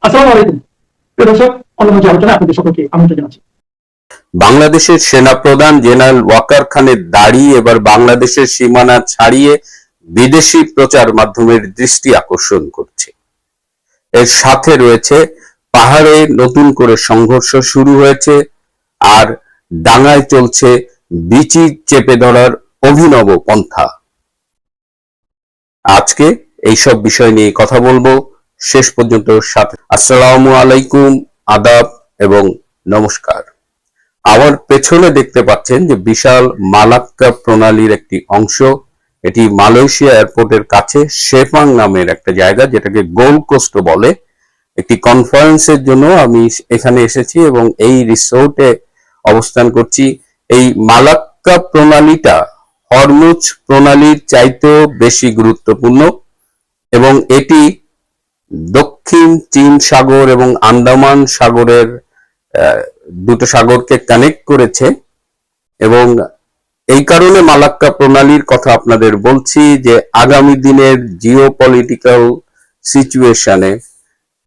আসসালামু আলাইকুম প্রিয় দর্শক, অন্যান্য যে আলোচনা আপনাদের সকলকে আমন্ত্রণ জানাচ্ছি। বাংলাদেশের সেনাপ্রধান জেনারেল ওয়াকার খানের দাড়ি এবার বাংলাদেশের সীমানা ছাড়িয়ে বিদেশি প্রচার মাধ্যমের দৃষ্টি আকর্ষণ করছে। এর সাথে রয়েছে পাহাড়ে নতুন করে সংঘর্ষ শুরু হয়েছে, আর ডাঙায় চলছে বিচি চেপে ধরার অভিনব পন্থা। আজকে এইসব বিষয় নিয়ে কথা বলবো, শেষ পর্যন্ত সাথে। আসসালামু আলাইকুম, আদাব এবং নমস্কার। আমার পেছনে দেখতে পাচ্ছেন যে বিশাল মালাক্কা প্রণালীর একটি অংশ। এটি মালয়েশিয়া এয়ারপোর্টের কাছে সেপাং নামের একটা জায়গা, যেটাকে গোল্ড কোস্ট বলে। একটি কনফারেন্সের জন্য আমি এখানে এসেছি এবং এই রিসোর্টে অবস্থান করছি। এই মালাক্কা প্রণালীটা হরমুজ প্রণালীর চাইতেও বেশি গুরুত্বপূর্ণ এবং এটি দক্ষিণ চীন সাগর এবং আন্দামান সাগরের দুটো সাগরকে কানেক্ট করেছে। এবং এই কারণে মালাক্কা প্রণালীর কথা আপনাদের বলছি যে আগামী দিনের জিওপলিটিক্যাল সিচুয়েশনে,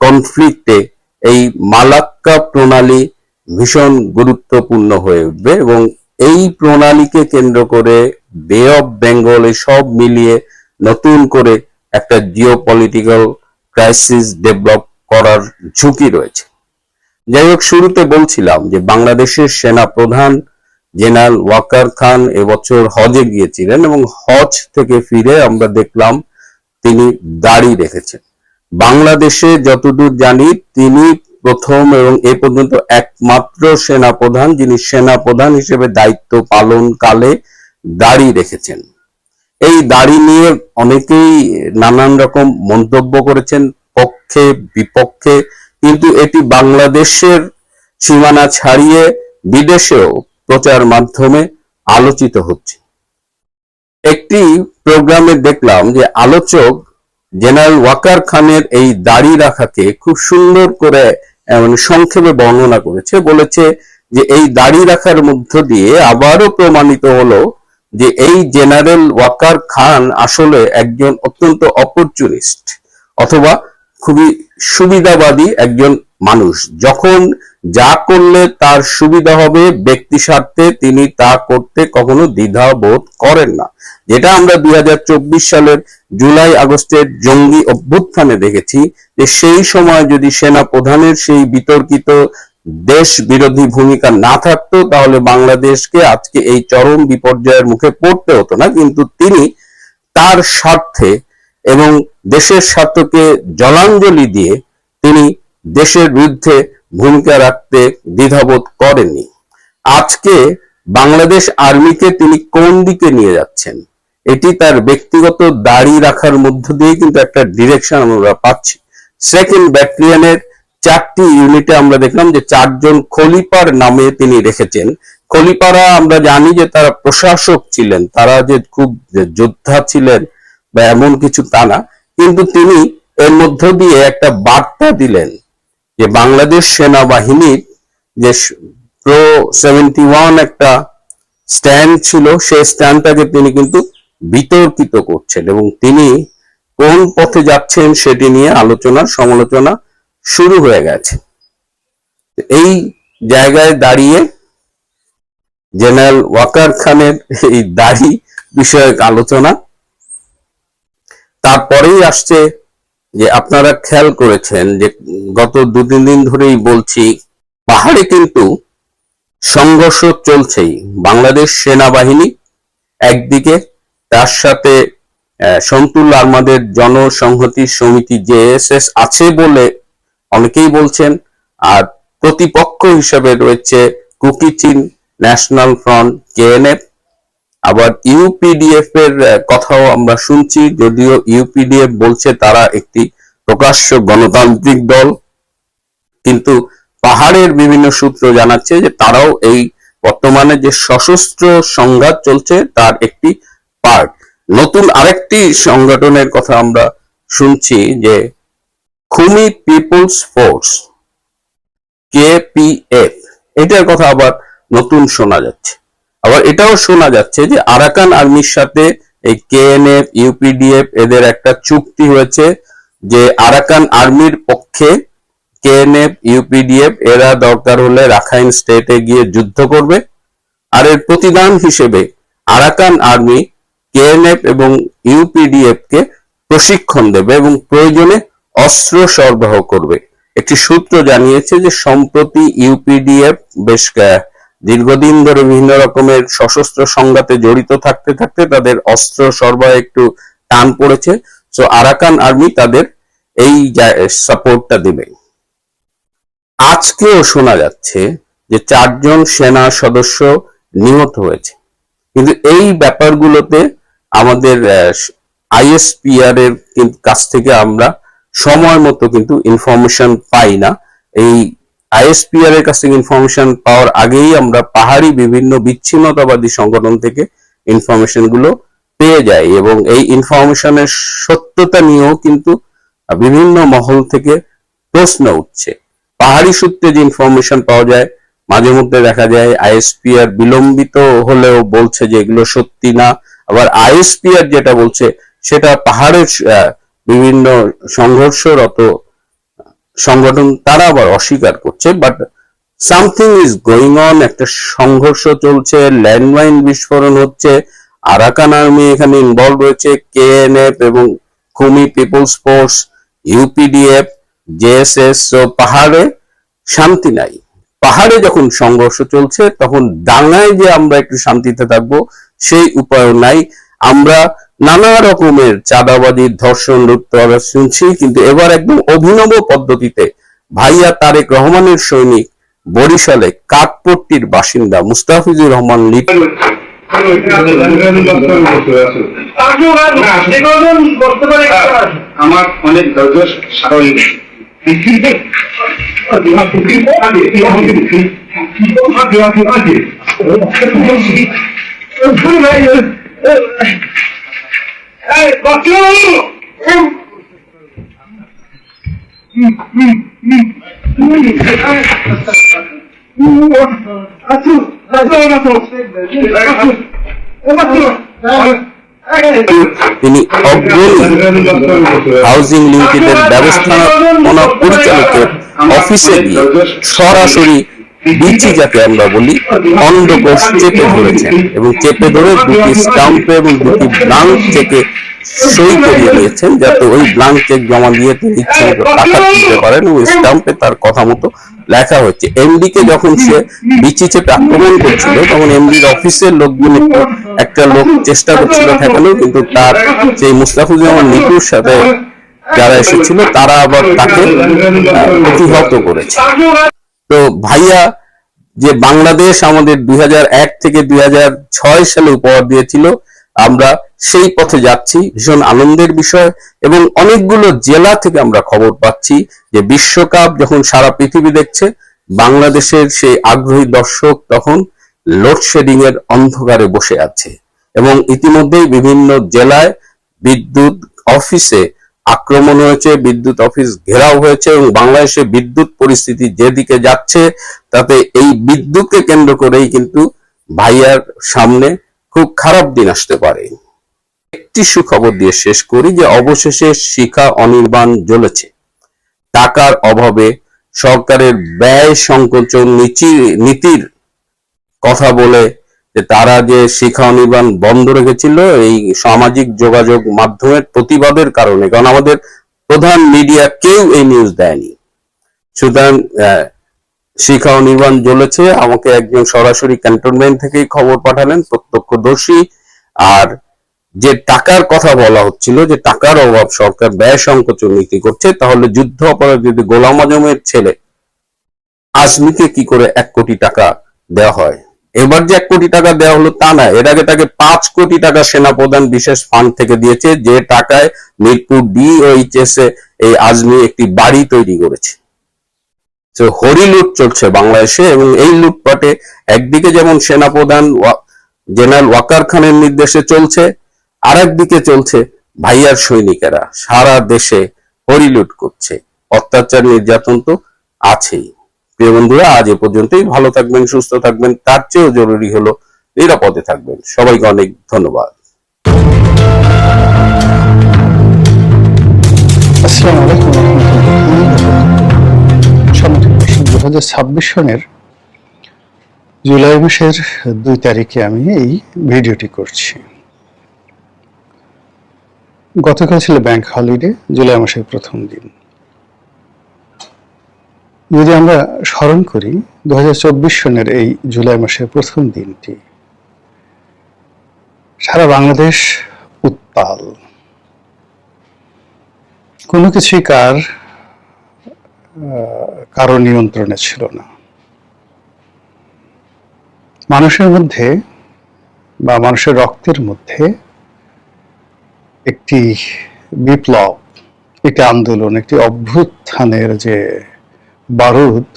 কনফ্লিক্টে এই মালাক্কা প্রণালী ভীষণ গুরুত্বপূর্ণ হয়ে উঠবে এবং এই প্রণালীকে কেন্দ্র করে বে অফ বেঙ্গল সব মিলিয়ে নতুন করে একটা জিওপলিটিক্যাল ক্রাইসিস ডেভেলপ করার ঝুঁকি রয়েছে। যাই হোক, শুরুতে বলছিলাম যে বাংলাদেশের সেনা প্রধান জেনারেল ওয়াকার খান এবছর হজে গিয়েছিলেন এবং হজ থেকে ফিরে আমরা দেখলাম তিনি দাড়ি রেখেছেন। বাংলাদেশে যতদূর জানি তিনি প্রথম এবং এ পর্যন্ত একমাত্র সেনাপ্রধান যিনি সেনাপ্রধান হিসেবে দায়িত্ব পালনকালে দাড়ি রেখেছেন। এই দাড়ি নিয়ে অনেকেই নানান রকম মন্তব্য করেছেন, পক্ষে বিপক্ষে, কিন্তু এটি বাংলাদেশের সীমানা ছাড়িয়ে বিদেশেও প্রচার মাধ্যমে আলোচিত হচ্ছে। একটি প্রোগ্রামে দেখলাম যে আলোচক জেনারেল ওয়াকার খানের এই দাড়ি রাখাকে খুব সুন্দর করে সংক্ষেপে বর্ণনা করেছে। বলেছে যে এই দাড়ি রাখার মধ্য দিয়ে আবারও প্রমাণিত হলো যে এই জেনারেল ওয়াকার খান আসলে একজন অত্যন্ত অপরচুনিস্ট অথবা খুবই সুবিধাবাদী একজন মানুষ। যখন যা করলে তার সুবিধা হবে ব্যক্তি স্বার্থে তিনি তা করতে কখনো দ্বিধা বোধ করেন না, যেটা আমরা 2024 সালের জুলাই আগস্টের জঙ্গি অভ্যুত্থানে দেখেছি। যে সেই সময় যদি সেনা প্রধানের সেই বিতর্কিত দেশ বিরোধী ভূমিকা না থাকতো তাহলে বাংলাদেশকে আজকে এই চরম বিপর্যয়ের মুখে পড়তে হতো না, কিন্তু তিনি তার স্বার্থে এবং দেশের স্বার্থকে জলাঞ্জলি দিয়ে তিনি দেশের বিরুদ্ধে ভূমিকা রাখতে দ্বিধাবোধ করেননি। আজকে বাংলাদেশ আর্মিকে তিনি কোন দিকে নিয়ে যাচ্ছেন এটি তার ব্যক্তিগত দাড়ি রাখার মধ্য দিয়ে কিন্তু একটা ডিরেকশন আমরা পাচ্ছি। সেকেন্ড ব্যাটালিয়নের 4টি ইউনিটে আমরা দেখলাম যে 4 জন খলিফার নামে তিনি রেখেছেন। খলিফারা আমরা জানি যে তারা প্রশাসক ছিলেন, তারা যে খুব যোদ্ধা ছিলেন বা এমন কিছু তা না, কিন্তু তিনি এর মধ্য দিয়ে একটা বার্তা দিলেন যে বাংলাদেশ সেনাবাহিনীর যে প্রো 71 একটা স্ট্যান্ড ছিল সেই স্ট্যান্ডটাকে তিনি কিন্তু বিতর্কিত করছেন এবং তিনি কোন পথে যাচ্ছেন সেটি নিয়ে আলোচনা সমালোচনা শুরু হয়ে গেছে। এই জায়গায় দাঁড়িয়ে জেনারেল ওয়াকার খানের এই দাড়ি বিষয়ক আলোচনা, তারপরেই আসছে যে আপনারা খেয়াল করেছেন যে গত 2-3 দিন ধরেই বলছি পাহাড়ে কিন্তু সংঘর্ষ চলছেই। বাংলাদেশ সেনাবাহিনী একদিকে, তার সাথে সন্তুল আমাদের জনসংহতি সমিতি জেএসএস আছে বলে অনেকেই বলছেন, আর প্রতিপক্ষ হিসেবে রয়েছে কুকি চিন ন্যাশনাল ফ্রন্ট কেএনএফ। আবার ইউপিডিএফ এর কথাও আমরা শুনছি, যদিও ইউপিডিএফ বলছে তারা একটি প্রকাশ্য গণতান্ত্রিক দল, কিন্তু পাহাড়ের বিভিন্ন সূত্র জানাচ্ছে যে তারাও এই বর্তমানে যে সশস্ত্র সংঘাত চলছে তার একটি পার্ট। নতুন আরেকটি সংগঠনের কথা আমরা শুনছি যে খুমি পিপলস ফোর্স কেপিএফ, এটার কথা আবার নতুন শোনা যাচ্ছে। আবার এটাও শোনা যাচ্ছে যে আরাকান আর্মির সাথে এই কেএনএফ ইউপিডিএফ এদের একটা চুক্তি হয়েছে যে আরাকান আর্মির পক্ষে কেএনএফ, ইউপিডিএফ এরা দরকার হলে রাখাইন স্টেটে গিয়ে যুদ্ধ করবে, আর এর প্রতিদান হিসেবে আরাকান আর্মি কেএনএফ এবং ইউপিডিএফ কে প্রশিক্ষণ দেবে এবং প্রয়োজনে অস্ত্র সরবরাহ করবে। একটি সূত্র জানিয়েছে যে সম্প্রতি ইউপিডিএফ বেশ দীর্ঘদিন ধরে বিভিন্ন রকমের সশস্ত্র সংঘাতে জড়িত থাকতে থাকতে তাদের অস্ত্র সরবরাহ একটু টান পড়েছে। সো আরাকান আর্মি তাদের এই সাপোর্টটা দেবে। আজকেও শোনা যাচ্ছে যে 4 জন সেনা সদস্য নিহত হয়েছে, কিন্তু এই ব্যাপারগুলোতে আমাদের আইএসপিআর এর কাছ থেকে আমরা সময় মতো কিন্তু ইনফরমেশন পাই না। এই আইএসপিআর এর কাছ থেকে ইনফরমেশন পাওয়ার আগেই আমরা পাহাড়ি বিভিন্ন বিচ্ছিন্নতাবাদী সংগঠন থেকে ইনফরমেশন গুলো পেয়ে যাই, এবং এই ইনফরমেশনের সত্যতা নিয়েও কিন্তু বিভিন্ন মহল থেকে প্রশ্ন উঠছে। পাহাড়ি সূত্রে যে ইনফরমেশন পাওয়া যায়, মাঝে মধ্যে দেখা যায় আইএসপিআর বিলম্বিত হলেও বলছে যে এগুলো সত্যি না, আবার আইএসপিআর যেটা বলছে সেটা পাহাড়ের বিভিন্ন সংঘর্ষরত সংগঠন তারা আবার অস্বীকার করছে। But something is going on, একটা সংঘর্ষ চলছে, ল্যান্ডমাইন বিস্ফোরণ হচ্ছে, আরাকান আর্মি এখানে ইনভলভ রয়েছে, কেএনএফ এবং Kummi people's force, UPDF, JSS. পাহাড়ে শান্তি নাই। পাহাড়ে যখন সংঘর্ষ চলছে তখন ডাঙায় যে আমরা একটু শান্তিতে থাকবো সেই উপায় নাই। আমরা নানা রকমের চাঁদাবাজি, ধর্ষণ, লুটতরাজ শুনছি, কিন্তু এবার একদম অভিনব পদ্ধতিতে ভাইয়া তারেক রহমানের সৈনিক বরিশালে কাঠপট্টির বাসিন্দা মুস্তাফিজুর রহমান লিটু আমার অনেক ধৈর্য স্বাভাবিক। তিনি অগ্রণী হাউজিং লিমিটেডের ব্যবস্থাপনা পরিচালকের অফিসে গিয়ে সরাসরি বিচি যাকে আমরা বলি অন্ধকোষ চেপে ধরেছেন, এবং চেপে ধরে 2টি স্টাম্পে এবং 2টি ব্লাঙ্ক চেকে সই করিয়ে দিয়েছেন, যাতে ওই ব্লাঙ্ক চেক জমা দিয়ে তিনি ইচ্ছা মতো টাকা তুলতে পারেন। ওই স্টাম্পে তার কথা মতো লেখা হচ্ছে। এমডি কে যখন সে বিচি চেপে আক্রমণ করছিল তখন এমডির অফিসের লোকগুলো একটা লোক চেষ্টা করছিল ঠেকানো, কিন্তু তার সেই মুস্তাফিজুর রহমান লিটুর সাথে যারা এসেছিল তারা আবার তাকে প্রতিহত করেছে। তো ভাইয়া যে বাংলাদেশ আমাদের 2001 থেকে 2006 সালে উপহার দিয়েছিল, আমরা সেই পথে যাচ্ছি। ভীষণ আনন্দের বিষয়, এবং অনেকগুলো জেলা থেকে আমরা খবর পাচ্ছি যে বিশ্বকাপ যখন সারা পৃথিবী দেখছে, বাংলাদেশের সেই আগ্রহী দর্শক তখন লোডশেডিং এর অন্ধকারে বসে আছে, এবং ইতিমধ্যেই বিভিন্ন জেলায় বিদ্যুৎ অফিসে আক্রমণ হয়েছে, বিদ্যুৎ অফিস ঘেরাও হয়েছে, এবং বাংলাদেশে বিদ্যুৎ পরিস্থিতি যেদিকে যাচ্ছে তাতে এই বিদ্যুৎকে কেন্দ্র করেই কিন্তু ভাইয়ার সামনে খুব খারাপ দিন আসতে পারে। একটি সুখবর দিয়ে শেষ করি যে অবশেষে শিখা অনির্বাণ জ্বলেছে। টাকার অভাবে সরকারের ব্যয় সংকোচন নীতির কথা বলে যে তারা যে শিখা অনির্বাণ বন্ধ রেখেছিল এই সামাজিক যোগাযোগ মাধ্যমের প্রতিবাদের কারণে, কারণ আমাদের প্রধান মিডিয়া কেউ এই নিউজ দেয়নি। সুতরাং শিখা অনির্বাণ জ্বলেছে। আমাকে একজন সরাসরি ক্যান্টনমেন্ট থেকেই খবর পাঠালেন, প্রত্যক্ষদর্শী। আর যে টাকার কথা বলা হচ্ছিল যে টাকার অভাব সরকার ব্যয় সংকোচন নীতি করছে, তাহলে যুদ্ধ অপরাধী গোলাম আজমের ছেলে আজমিকে কি করে 1 কোটি টাকা দেওয়া হয়? এবার যে 1 কোটি টাকা দেওয়া হলো তা না, এর আগে তাকে 5 কোটি টাকা সেনাপ্রধান বিশেষ ফান্ড থেকে দিয়েছে, যে টাকায় মিরপুর DOHS এ এই আজমি একটি বাড়ি তৈরি করেছে। তো হরিলুট চলছে বাংলাদেশে, এবং এই লুটপাটে একদিকে যেমন সেনাপ্রধান জেনারেল ওয়াকার খানের নির্দেশে চলছে, আর একদিকে চলছে ভাইয়ার সৈনিকেরা সারা দেশে হরিলুট করছে। অত্যাচার, নির্যাতন তো আছেই। প্রিয় বন্ধুরা, আজ এ পর্যন্তই। ভালো থাকবেন, সুস্থ থাকবেন, তার চেয়েও জরুরি হলো নিরাপদে থাকবেন। সবাইকে অনেক ধন্যবাদ। আসসালামু আলাইকুম। 2026 সনের জুলাই মাসের 2 তারিখে আমি এই ভিডিওটি করছি। গতকাল ছিল ব্যাংক হলিডে, জুলাই মাসের প্রথম দিন। যদি আমরা স্মরণ করি 2024 সনের এই জুলাই মাসের প্রথম দিনটি, সারা বাংলাদেশ উত্তাল। কোনো কিছুই কারো নিয়ন্ত্রণে ছিল না। মানুষের মধ্যে বা মানুষের রক্তের মধ্যে একটি বিপ্লব, একটি আন্দোলন, একটি অভ্যুত্থানের যে বারুদ,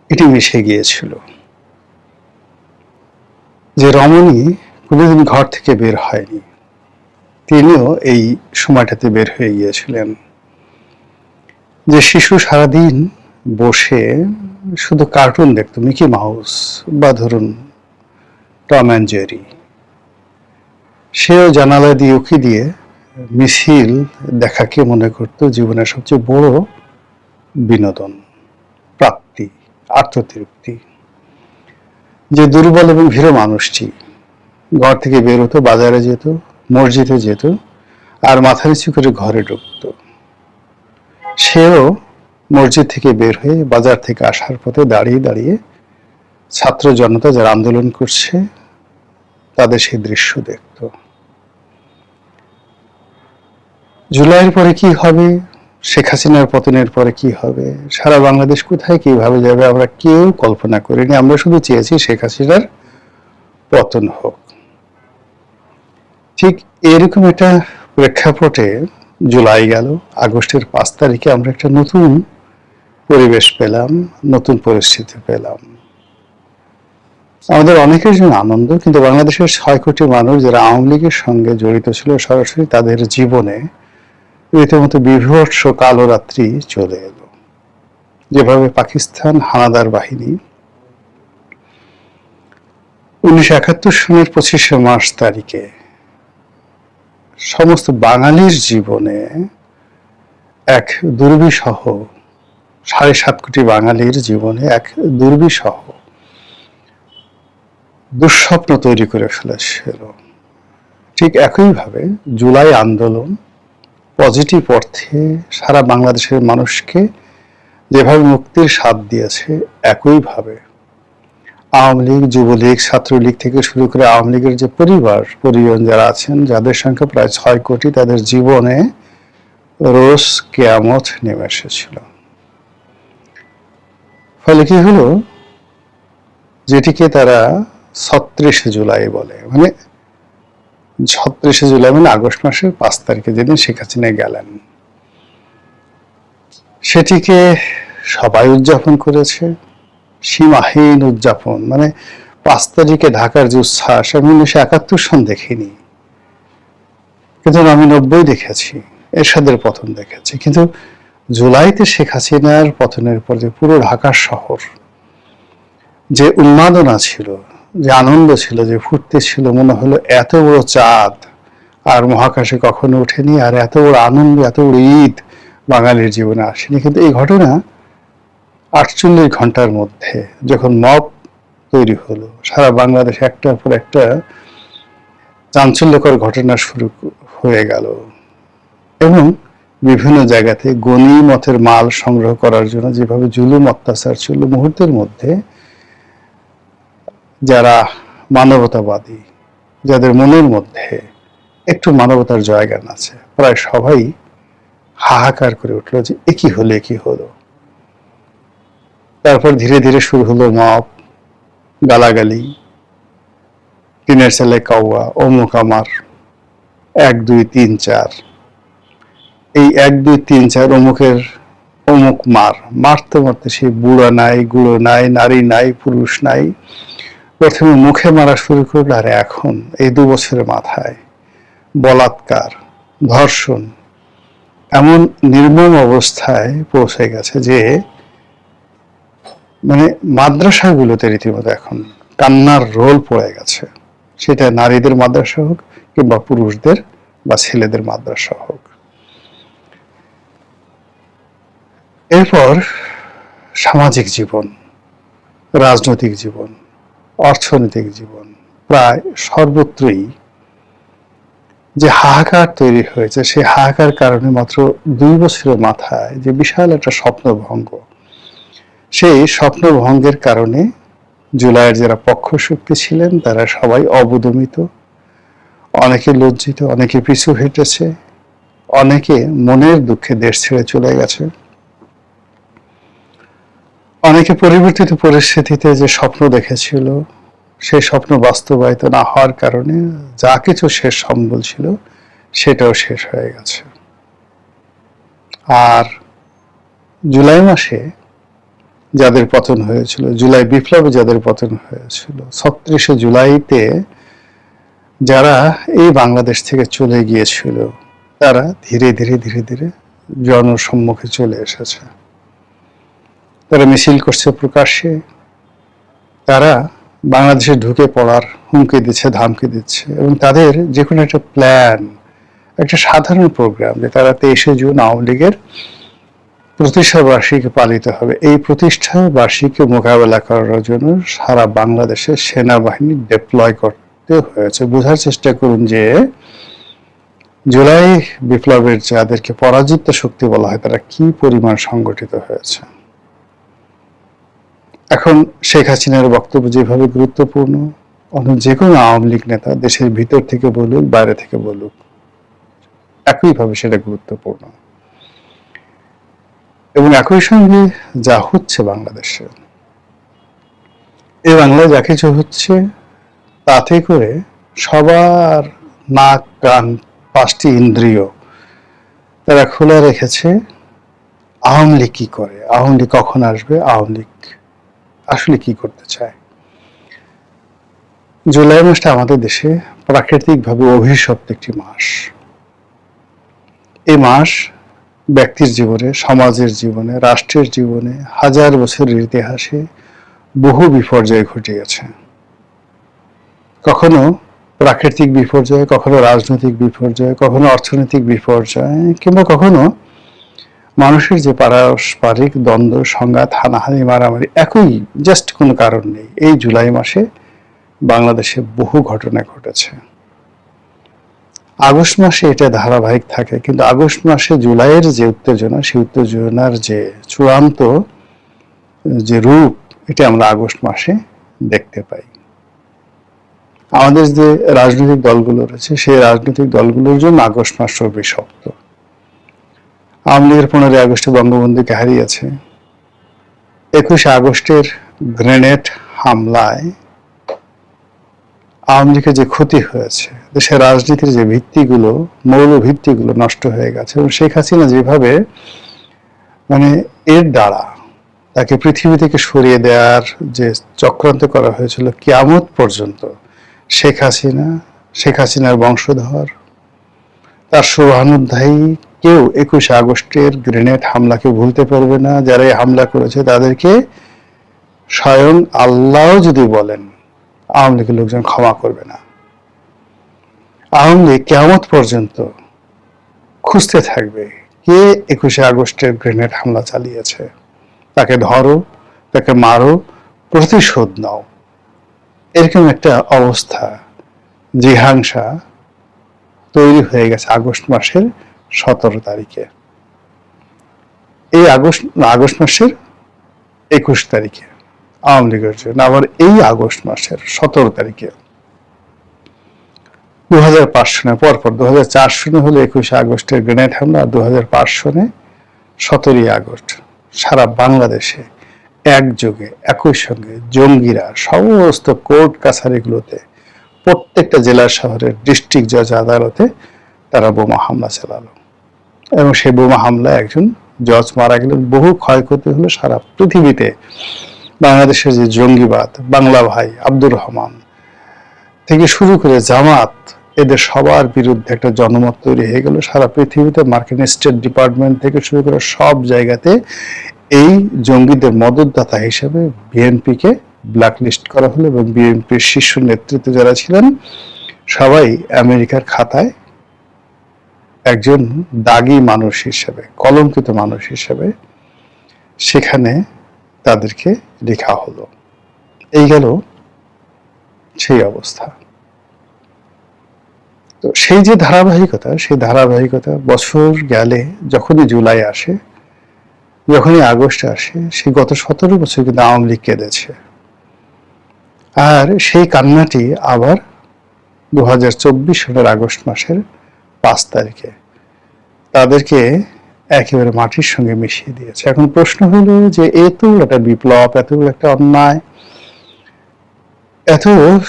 এটি মিশে গিয়েছিল। যে রমণী কোনোদিন ঘর থেকে বের হয়নি, তিনিও এই সময়টাতে বের হয়ে গিয়েছিলেন। যে শিশু সারাদিন বসে শুধু কার্টুন দেখত, মিকি মাউস বা ধরুন টম অ্যান্ড জেরি, সেও জানালা দিয়ে উকি দিয়ে মিছিল দেখাকে মনে করত জীবনের সবচেয়ে বড় বিনোদন, প্রাপ্তি, আত্মতৃপ্তি। যে দুর্বল এবং ভীরু মানুষটি ঘর থেকে বের হতো, বাজারে যেত, মসজিদে যেত, আর মাথা নিচু করে ঘরে ঢুকত, সেও মসজিদ থেকে বের হয়ে বাজার থেকে আসার পথে দাঁড়িয়ে দাঁড়িয়ে ছাত্র জনতা যারা আন্দোলন করছে তাদের সেই দৃশ্য দেখত। জুলাইয়ের পরে কি হবে, শেখ হাসিনার পতনের পরে কি হবে, সারা বাংলাদেশ কোথায় কিভাবে যাবে, আমরা কেউ কল্পনা করিনি। আমরা শুধু চেয়েছি শেখ হাসিনার পতন হোক। ঠিক এরকম একটা প্রেক্ষাপটে জুলাই গেল, আগস্টের 5 তারিখে আমরা একটা নতুন পরিবেশ পেলাম, নতুন পরিস্থিতি পেলাম। আমাদের অনেকের জন্য আনন্দ, কিন্তু বাংলাদেশের 6 কোটি মানুষ যারা আওয়ামী লীগের সঙ্গে জড়িত ছিল সরাসরি, তাদের জীবনে রীতিমতো বিভৎস কালো রাত্রি চলে এলো। যেভাবে পাকিস্তান হানাদার বাহিনী 1971 সনের 25শে মার্চ তারিখে সমস্ত বাঙালির জীবনে এক দুর্বিষহ, 7.5 কোটি বাঙালির জীবনে এক দুর্বিষহ দুঃস্বপ্ন তৈরি করে ফেলেছিল, ঠিক একইভাবে জুলাই আন্দোলন পজিটিভ অর্থে সারা বাংলাদেশের মানুষকে যেভাবে মুক্তির স্বাদ দিয়েছে, একইভাবে আওয়ামী লীগ, যুবলীগ, ছাত্রলীগ থেকে শুরু করে আওয়ামী লীগের যে পরিজন যারা আছেন, যাদের সংখ্যা প্রায় 6 কোটি, তাদের জীবনে রোজ কিয়ামত নেমে এসেছিল। ফলে কি হলো, যেটিকে তারা 36শে জুলাই বলে, মানে 36শে জুলাই মানে আগস্ট মাসের 5 তারিখে যেদিন শেখ হাসিনা গেলেন, সেটিকে সবাই উদযাপন করেছে, সীমাহীন উদযাপন। মানে 5 তারিখে ঢাকার যে উচ্ছ্বাস আমি 1971 সন দেখিনি, কিন্তু আমি 90 দেখেছি, এরশাদের পতন দেখেছি। কিন্তু জুলাইতে শেখ হাসিনার পতনের পর যে পুরো ঢাকা শহর যে উন্মাদনা ছিল, যে আনন্দ ছিল, যে ফুর্তি ছিল, মনে হলো এত বড় চাঁদ আর মহাকাশে কখনো ওঠেনি, আর এত বড় আনন্দ, এত বড় ঈদ বাঙালির জীবনে আসেনি। কিন্তু এই ঘটনা 48 ঘন্টার মধ্যে যখন মব তৈরি হলো, সারা বাংলাদেশ একটার পর একটা চাঞ্চল্যকর ঘটনা শুরু হয়ে গেল, এবং বিভিন্ন জায়গাতে গনিমতের মাল সংগ্রহ করার জন্য যেভাবে জুলুম অত্যাচার ছিল, মুহূর্তের মধ্যে যারা মানবতাবাদী, যাদের মনের মধ্যে একটু মানবতার জায়গা আছে, প্রায় সবাই হাহাকার করে উঠলো যে একই হলো, একই হলো। তারপর ধীরে ধীরে শুরু হলো মব, গালাগালি, টিনের ছেলে কাউয়া, অমুক আমার, 1 2 3 4। এই 1 2 3 4 অমুকের অমুক মারতে মারতে সেই বুড়া নাই, গুঁড়ো নাই, নারী নাই, পুরুষ নাই। প্রথমে মুখে মারা শুরু করলো, আর এখন এই 2 বছরের মাথায় বলাৎকার, ধর্ষণ এমন নির্মম অবস্থায় পৌঁছে গেছে যে মানে মাদ্রাসাগুলোতে রীতিমতো এখন কান্নার রোল পড়ে গেছে। সেটা নারীদের মাদ্রাসা হোক কিংবা পুরুষদের বা ছেলেদের মাদ্রাসা হোক। এরপর সামাজিক জীবন, রাজনৈতিক জীবন, অর্থনৈতিক জীবন, প্রায় সর্বত্রই যে হাহাকার তৈরি হয়েছে, সেই হাহাকার কারণে মাত্র 2 বছরের মাথায় যে বিশাল একটা স্বপ্নভঙ্গ, সেই স্বপ্নভঙ্গের কারণে জুলাইয়ের যারা পক্ষ শক্তি ছিলেন তারা সবাই অবদমিত, অনেকে লজ্জিত, অনেকে পিছু হেঁটেছে, অনেকে মনের দুঃখে দেশ ছেড়ে চলে গেছে, অনেকে পরিবর্তিত পরিস্থিতিতে যে স্বপ্ন দেখেছিল সেই স্বপ্ন বাস্তবায়িত না হওয়ার কারণে যা কিছু শেষ সম্বল ছিল সেটাও শেষ হয়ে গেছে। আর জুলাই মাসে যাদের পতন হয়েছিল, জুলাই বিপ্লবে যাদের পতন হয়েছিল, 36শে জুলাইতে যারা এই বাংলাদেশ থেকে চলে গিয়েছিল তারা ধীরে ধীরে ধীরে ধীরে জনসম্মুখে চলে এসেছে। তারা মিছিল করছে প্রকাশ্যে, তারা বাংলাদেশে ঢুকে পড়ার হুমকি দিচ্ছে, ধামকি দিচ্ছে, এবং তাদের যে কোনো একটা প্ল্যান, একটা সাধারণ প্রোগ্রাম যে তারা 23শে জুন আওয়ামী লীগের প্রতিষ্ঠা বার্ষিকী পালিত হবে, এই প্রতিষ্ঠা বার্ষিকী মোকাবেলা করার জন্য সারা বাংলাদেশে সেনাবাহিনী ডিপ্লয় করতে হয়েছে। বোঝার চেষ্টা করুন যে জুলাই বিপ্লবের যাদেরকে পরাজিত শক্তি বলা হয় তারা কি পরিমাণ সংগঠিত হয়েছে। এখন শেখ হাসিনার বক্তব্য যেভাবে গুরুত্বপূর্ণ, অন্য যে কোনো আওয়ামী লীগ নেতা দেশের ভিতর থেকে বলুক বাইরে থেকে বলুক একইভাবে সেটা গুরুত্বপূর্ণ। এবং একই সঙ্গে যা হচ্ছে বাংলাদেশে, এই বাংলায় যা কিছু হচ্ছে তাতে করে সবার নাক কান 5টি ইন্দ্রিয় তারা খোলা রেখেছে। আওয়ামী লীগ কি করে, আওয়ামী লীগ কখন আসবে, আওয়ামী লীগ আসলে কি করতে চায়। জুলাই মাসটা আমাদের দেশে প্রাকৃতিকভাবে অভিশপ্ত একটি মাস। এই মাস ব্যক্তির জীবনে, সমাজের জীবনে, রাষ্ট্রের জীবনে হাজার বছরের ইতিহাসে বহু বিপর্যয় ঘটিয়েছে। কখনো প্রাকৃতিক বিপর্যয়, কখনো রাজনৈতিক বিপর্যয়, কখনো অর্থনৈতিক বিপর্যয়, কিংবা কখনো মানুষের যে পারস্পরিক দ্বন্দ্ব, সংঘাত, হানাহানি, মারামারি, একই জাস্ট কোনো কারণ নেই। এই জুলাই মাসে বাংলাদেশে বহু ঘটনা ঘটেছে। আগস্ট মাসে এটা ধারাবাহিক থাকে, কিন্তু আগস্ট মাসে জুলাইয়ের যে উত্তেজনা, সেই উত্তেজনার যে চূড়ান্ত যে রূপ, এটা আমরা আগস্ট মাসে দেখতে পাই। আমাদের যে রাজনৈতিক দলগুলো রয়েছে সেই রাজনৈতিক দলগুলোর জন্য আগস্ট মাস অভিশপ্ত। আওয়ামী লীগের 15 আগস্টে বঙ্গবন্ধুকে হারিয়েছে। 21শে আগস্টের গ্রেনেড হামলায় আওয়ামী লীগের যে ক্ষতি হয়েছে, দেশের রাজনীতির যে ভিত্তিগুলো, মৌল ভিত্তিগুলো নষ্ট হয়ে গেছে, এবং শেখ হাসিনা যেভাবে এর দ্বারা তাকে পৃথিবী থেকে সরিয়ে দেওয়ার যে চক্রান্ত করা হয়েছিল কিয়ামত পর্যন্ত, শেখ হাসিনার বংশধর, তার শুভানুধ্যায়ী কেউ 21শে আগস্টের গ্রেনেড হামলাকে ভুলতে পারবে না। যারা এই হামলা করেছে তাদেরকে স্বয়ং আল্লাহ যদি বলেন, আওয়ামী লীগের লোকজন ক্ষমা করবে না। আওয়ামী লীগ কিয়ামত পর্যন্ত খুঁজতে থাকবে কে 21শে আগস্টের গ্রেনেড হামলা চালিয়েছে, তাকে ধরো, তাকে মারো, প্রতিশোধ নাও। এরকম একটা অবস্থা, জিহাংসা তৈরি হয়ে গেছে আগস্ট মাসের 17 তারিখে। এই আগস্ট মাসের 21 তারিখে আওয়ামী লীগের জন্য, আবার এই আগস্ট মাসের 17 তারিখে 2005 সনে পরপর 2004 সনে হলো 21শে আগস্টের গ্রেনেড হামলা, 2005 সনে 17ই আগস্ট সারা বাংলাদেশে একযোগে একই সঙ্গে জঙ্গিরা সমস্ত কোর্ট কাছারিগুলোতে, প্রত্যেকটা জেলা শহরের ডিস্ট্রিক্ট জজ আদালতে তারা বোমা হামলা চালালো, এবং সেই বোমা হামলায় একজন জজ মারা গেলেন। বহু ক্ষয়ক্ষতি হলো সারা পৃথিবীতে। বাংলাদেশের যে জঙ্গিবাদ, বাংলা ভাই, আব্দুর রহমান থেকে শুরু করে জামাত, এদের সবার বিরুদ্ধে একটা জনমত তৈরি হয়ে গেল সারা পৃথিবীতে। মার্কিন স্টেট ডিপার্টমেন্ট থেকে শুরু করে সব জায়গাতে এই জঙ্গিদের মদতদাতা হিসেবে বিএনপিকে ব্ল্যাকলিস্ট করা হলো, এবং বিএনপির শীর্ষ নেতৃত্বে যারা ছিলেন সবাই আমেরিকার খাতায় একজন দাগী মানুষ হিসেবে, কলঙ্কিত মানুষ হিসেবে সেখানে তাদেরকে লেখা হলো। এই গেল সেই অবস্থা। তো সেই যে ধারাবাহিকতা, সেই ধারাবাহিকতা বছর গেলে, যখনই জুলাই আসে, যখনই আগস্ট আসে, সেই গত 17 বছর কিন্তু আওয়ামী লীগ কেঁদেছে। আর সেই কান্নাটি আবার 2024 সালের আগস্ট মাসের 5 তারিখে তাদেরকে একেবারে মাটির সঙ্গে মিশিয়ে দিয়েছে। এখন প্রশ্ন হলো যে এত একটা বিপ্লব, এত একটা অন্যায়, এত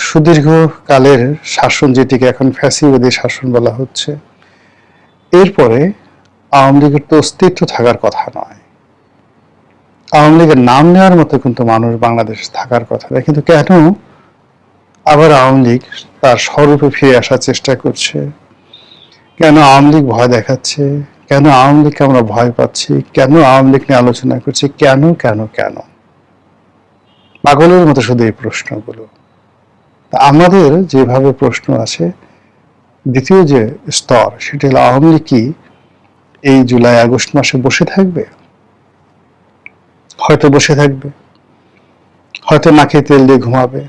সুদীর্ঘ কালের শাসন, যেটিকে এখন ফ্যাসিবাদী শাসন বলা হচ্ছে, এরপরে আওয়ামী লীগের তো অস্তিত্ব থাকার কথা নয়, আওয়ামী লীগের নাম নেওয়ার মতো কিন্তু মানুষ বাংলাদেশে থাকার কথা নয়, কিন্তু কেন আবার আওয়ামী লীগ তার স্বরূপে ফিরে আসার চেষ্টা করছে? কেন আওয়ামী লীগ ভয় দেখাচ্ছে? কেন আওয়ামী লীগকে আমরা ভয় পাচ্ছি? কেন আওয়ামী লীগ নিয়ে আলোচনা করছি? কেন কেন কেন? পাগলের মতো শুধু এই প্রশ্নগুলো। আমাদের যেভাবে প্রশ্ন আছে, দ্বিতীয় যে স্তর, সেটা হলো আওয়ামী লীগ কি এই জুলাই আগস্ট মাসে বসে থাকবে? হয়তো বসে থাকবে, হয়তো নাকে তেল দিয়ে ঘুমাবে,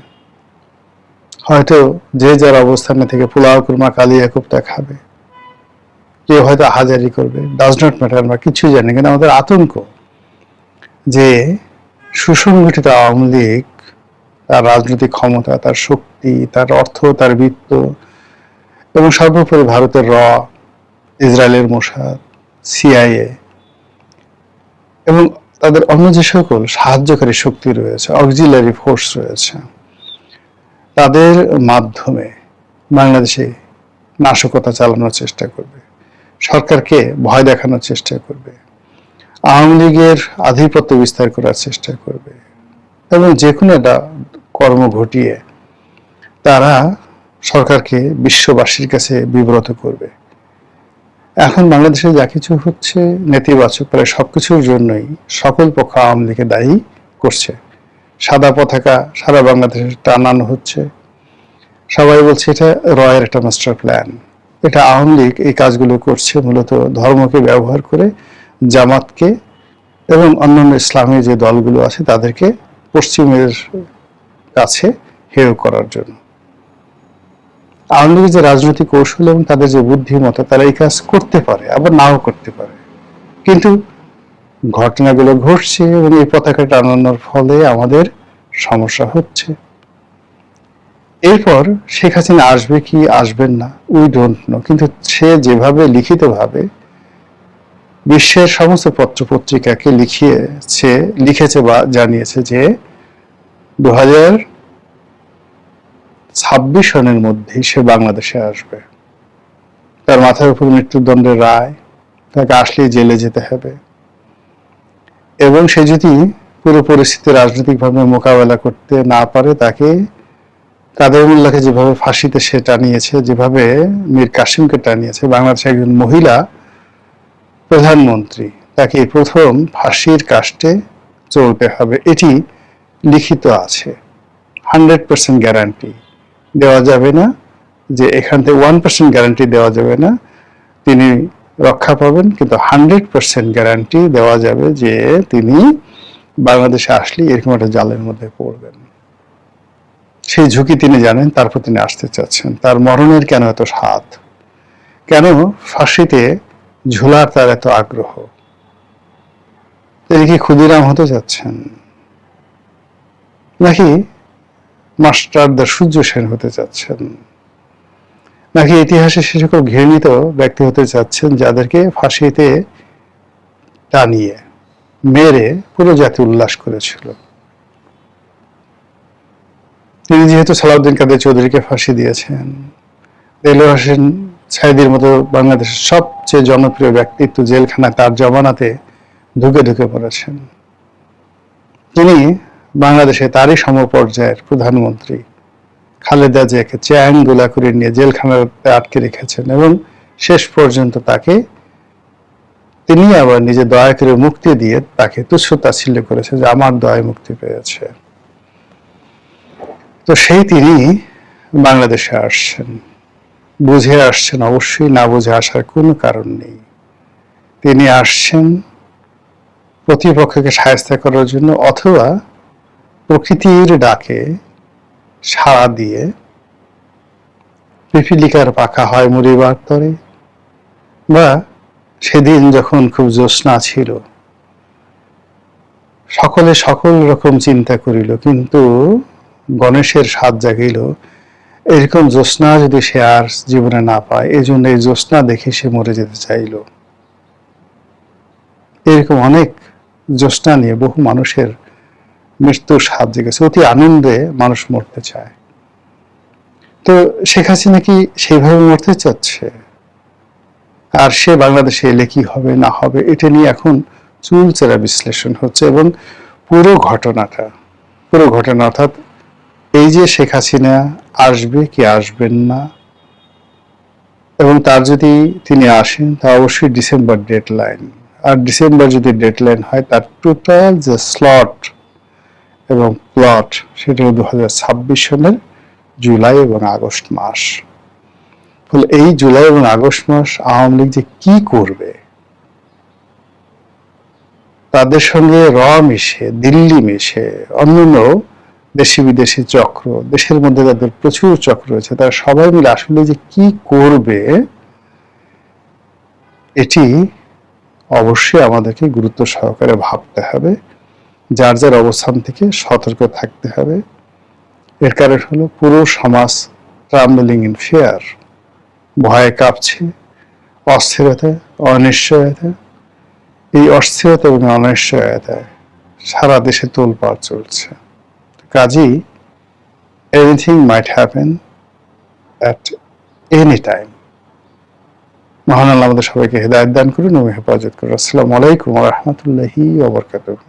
হয়তো যে যার অবস্থানে থেকে পোলাও কুরমা কালিয়া কোপ্তা খাবে, কেউ হয়তো হাজারি করবে, ডাজ নট ম্যাটার, আমরা কিছু জানি। কিন্তু আমাদের আতঙ্ক যে সুসংগঠিত আওয়ামী লীগ তার রাজনৈতিক ক্ষমতা, তার শক্তি, তার অর্থ, তার বিত্ত, এবং সর্বোপরি ভারতের ইসরায়েলের মোসাদ, সিআইএ এবং তাদের অন্য যে সকল সাহায্যকারী শক্তি রয়েছে, অক্সিলারি ফোর্স রয়েছে, তাদের মাধ্যমে বাংলাদেশে নাশকতা চালানোর চেষ্টা করবে, সরকারকে ভয় দেখানোর চেষ্টা করবে, আওয়ামী লীগের আধিপত্য বিস্তার করার চেষ্টা করবে, এবং যে কোনো একটা কর্ম ঘটিয়ে তারা সরকারকে বিশ্ববাসীর কাছে বিব্রত করবে। এখন বাংলাদেশে যা কিছু হচ্ছে নেতিবাচক, প্রায় সবকিছুর জন্যই সকল পক্ষ আওয়ামী লীগকে দায়ী করছে। সাদা পতাকা সারা বাংলাদেশে টানানো হচ্ছে, সবাই বলছে এটা রয়ের একটা মাস্টার প্ল্যান। এটা আওয়ামী লীগ এই কাজগুলো করছে মূলত ধর্মকে ব্যবহার করে, জামাতকে এবং অন্যান্য ইসলামী যে দলগুলো আছে তাদেরকে পশ্চিমের কাছে হেয় করার জন্য। আওয়ামী লীগের যে রাজনৈতিক কৌশল এবং তাদের যে বুদ্ধিমত্তা, তারা এই কাজ করতে পারে, আবার নাও করতে পারে, কিন্তু ঘটনাগুলো ঘটছে এবং এই পতাকা টানানোর ফলে আমাদের সমস্যা হচ্ছে। এরপর শেখ হাসিনা আসবে কি আসবেন না, উই ডোন্ট নো, কিন্তু সে যেভাবে লিখিতভাবে বিশ্বের সমস্ত পত্র পত্রিকাকে লিখেছে বা জানিয়েছে যে 2026 সনের মধ্যেই সে বাংলাদেশে আসবে, তার মাথার উপর মৃত্যুদণ্ডের রায়, তাকে আসলেই জেলে যেতে হবে, এবং সে যদি পুরো পরিস্থিতি রাজনৈতিকভাবে মোকাবেলা করতে না পারে, তাকে কাদের মোল্লাকে যেভাবে ফাঁসিতে সে টানিয়েছে, যেভাবে মীর কাসিমকে টানিয়েছে, বাংলাদেশের একজন মহিলা প্রধানমন্ত্রী, তাকে প্রথম ফাঁসির কাস্টে চলতে হবে। এটি লিখিত আছে, 100% গ্যারান্টি দেওয়া যাবে না, যে এখান থেকে 1% গ্যারান্টি দেওয়া যাবে না তিনি রক্ষা পাবেন, কিন্তু 100% গ্যারান্টি দেওয়া যাবে যে তিনি বাংলাদেশে আসলে এরকম একটা জালের মধ্যে পড়বেন। সেই ঝুঁকি তিনি জানেন, তারপর তিনি আসতে চাচ্ছেন। তার মরণের কেন এত স্বাদ, কেন ফাঁসিতে ঝুলার তার এত আগ্রহ? তিনি কি ক্ষুদিরাম হতে যাচ্ছেন, নাকি মাস্টারদা সূর্য সেন হতে চাচ্ছেন, নাকি ইতিহাসে সে সকল ঘৃণিত ব্যক্তি হতে চাচ্ছেন যাদেরকে ফাঁসিতে টানিয়ে মেরে পুরো জাতি উল্লাস করেছিল? তিনি যেহেতু সালাউদ্দিন কাদের চৌধুরীকে ফাঁসি দিয়েছেন, দেলোয়ার হোসেন সাঈদীর মতো বাংলাদেশের সবচেয়ে জনপ্রিয় ব্যক্তিত্ব জেলখানায় তার জমানাতে ঢুকে ঢুকে পড়েছেন, তিনি বাংলাদেশে তারই সমপর্যায়ের প্রধানমন্ত্রী খালেদা জিয়াকে চ্যাং গোলা করে নিয়ে জেলখানাতে আটকে রেখেছেন, এবং শেষ পর্যন্ত তাকে তিনি আবার নিজে দয়া করে মুক্তি দিয়ে তাকে তুচ্ছ তাচ্ছিল্য করেছে যে আমার দয়ায় মুক্তি পেয়েছে। তো সেই তিনি বাংলাদেশে আসছেন, বুঝে আসছেন, অবশ্যই না বুঝে আসার কোনো কারণ নেই। তিনি আসছেন প্রতিপক্ষকে সাহায্য করার জন্য, অথবা প্রকৃতির ডাকে সাড়া দিয়ে পিপিলিকার পাখা হয় মরিবার তরে, বা সেদিন যখন খুব জ্যোৎস্না ছিল, সকলে সকল রকম চিন্তা করিল, কিন্তু গণেশের স্বাদ জাগিল এরকম জ্যোৎস্না যদি সে আর জীবনে না পায়, এই জন্য এই জ্যোৎস্না দেখে সে মরে যেতে চাইল। এরকম অনেক জ্যোৎস্না নিয়ে বহু মানুষের মৃত্যুর স্বাদ জেগেছে। অতি আনন্দে মানুষ মরতে চায়। তো শেখ হাসিনা কি সেইভাবে মরতে চাচ্ছে? আর সে বাংলাদেশে এলে কি হবে না হবে, এটা নিয়ে এখন চুলচেরা বিশ্লেষণ হচ্ছে। এবং পুরো ঘটনা অর্থাৎ এই যে শেখ হাসিনা আসবে কি আসবেন না, এবং তার যদি তিনি আসেন তা অবশ্যই ডিসেম্বর ডেডলাইন। আর ডিসেম্বর যদি ডেডলাইন হয়, তার টোটাল যে স্লট এবং প্লট সেটা 2026 সালের জুলাই এবং আগস্ট মাস। ফলে এই জুলাই এবং আগস্ট মাস আওয়ামী লীগ যে কি করবে, তাদের সঙ্গে মিশে, দিল্লি মিশে, অন্যান্য দেশি বিদেশি চক্র, দেশের মধ্যে তাদের প্রচুর চক্র রয়েছে, তারা সবাই মিলে আসলে যে কি করবে, এটি অবশ্যই আমাদেরকে গুরুত্ব সহকারে ভাবতে হবে। যার যার অবস্থান থেকে সতর্ক থাকতে হবে। এর কারণ হলো পুরো সমাজ ট্রাম্বলিং ইন ফিয়ার, ভয়ে কাঁপছে, অস্থিরতা, অনিশ্চয়তা। এই অস্থিরতা এবং অনিশ্চয়তায় সারা দেশে তোলপাড় চলছে। কাজেই anything might happen at any time. মহান আল্লাহ আমাদের সবাইকে হেদায়েত দান করুন এবং হেফাজত করুন। আসসালামু আলাইকুম ওয়া রাহমাতুল্লাহি ওয়া বারাকাতুহু।